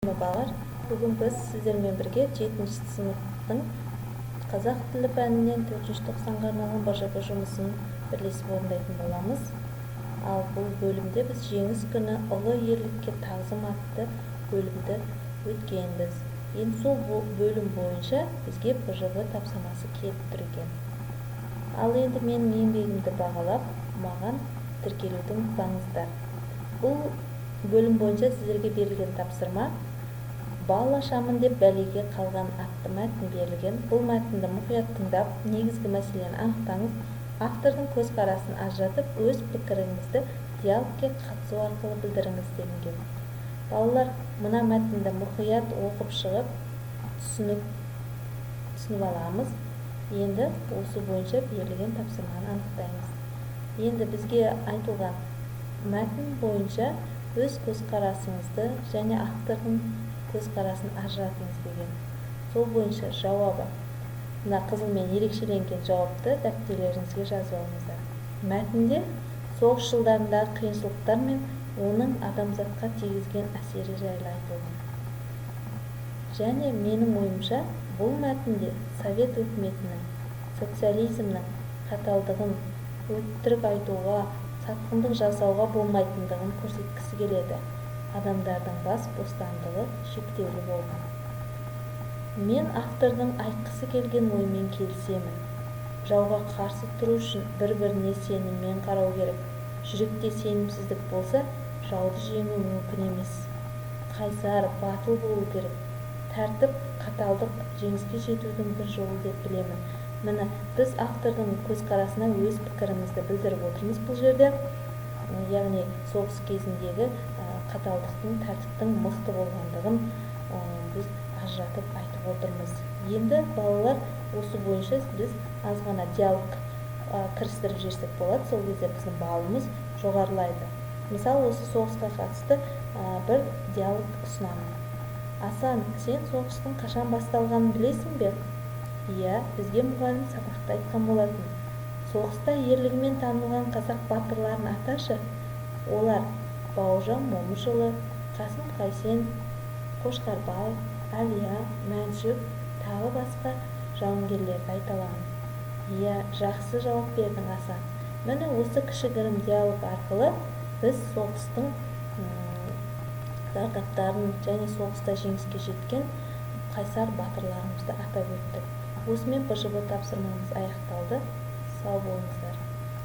Балалар, бүгін біз сіздермен бірге 7-ші сыныптың қазақ тілі пәнінен 4-ші тоқсанға арналған БЖБ жұмысын бірлесіп орындайтын боламыз. Ал бұл бөлімде біз жеңіс күні ұлы ерлікке тағзым атты бөлімді өткенбіз. Енді сол бөлім бойынша бізге БЖБ тапсырмасы келіп тұр екен. Ал енді менің еңбегімді бағалап, маған тіркелуді ұмытпаңыздар. Бұл бөлім бойынша сіздерге берілген тапсырма «Бал ашамын деп бәлеге қалған» атты мәтін берілген. Бұл мәтінді мұқият тыңдап, негізгі мәселені анықтаңыз, автордың көзқарасын ажыратып, өз пікіріңізді диалогке қатысу арқылы білдіріңіз делінген. Балалар, мына мәтінді мұқият оқып шығып, түсініп аламыз. Енді осы бойынша берілген тапсырманы анықтаймыз. Енді бізге айтылған мәтін бойынша өз көзқарасыңызды және автордың көзқарасын ажыратыңыз деген. Сол бойынша жауабы. Мына қызылмен ерекшеленген жауапты дәптерлеріңізге жазып алыңыздар. Мәтінде соғыс жылдарындағы қиыншылықтар мен оның адамзатқа тигізген әсері жайлы айтылған. Және менің ойымша, бұл мәтінде Совет өкіметінің социализмнің қаталдығын, өтірік айтуға, сатқындық жасауға болмайтындығын көрсеткісі келеді. Адамдардың бас бостандығы шектеулі болған. Мен автордың айтқысы келген оймен келісемін. Жауға қарсы тұру үшін бір-біріне сеніммен қарау керек. Жүректе сенімсіздік болса, жауды жеңу мүмкін емес. Қайсар, батыл болу керек. Тәртіп, қаталдық жеңіске жетудің бір жолы деп білемін. Міне, біз автордың көзқарасына өз пікірімізді білдіріп отырмыз бұл жерде. Яғни соғыс кезіндегі қаталдықтың, тәртіптің мықты болғандығын біз ажыратып айтып отырмыз. Енді балалар, осы бойынша біз аз ғана диалог кірістіріп жіберсек болады, сол кезде біздің балымыз жоғарылайды. Мысалы, осы соғысқа қатысты бір диалог ұсынамын. Асан, сен соғыстың қашан басталғанын білесің бе? Иә, бізге мұғалім сабақта айтқан болатын. Соғыста ерлігімен танылған қазақ батырларын аташы. Олар Бауыржан Момышұлы, Қасым Қайсен, Қошқарбай, Әлия, Мәншүк, тағы басқа жауынгерлерді айта аламын. Иә, жақсы жауап бердің, Асан. Міне осы кішігірім диалог арқылы біз соғыстың зардаптарын және соғыста жеңіске жеткен қайсар батырларымызды атап өттік. Осымен БЖБ тапсырмамыз аяқталды. Сау болыңыздар.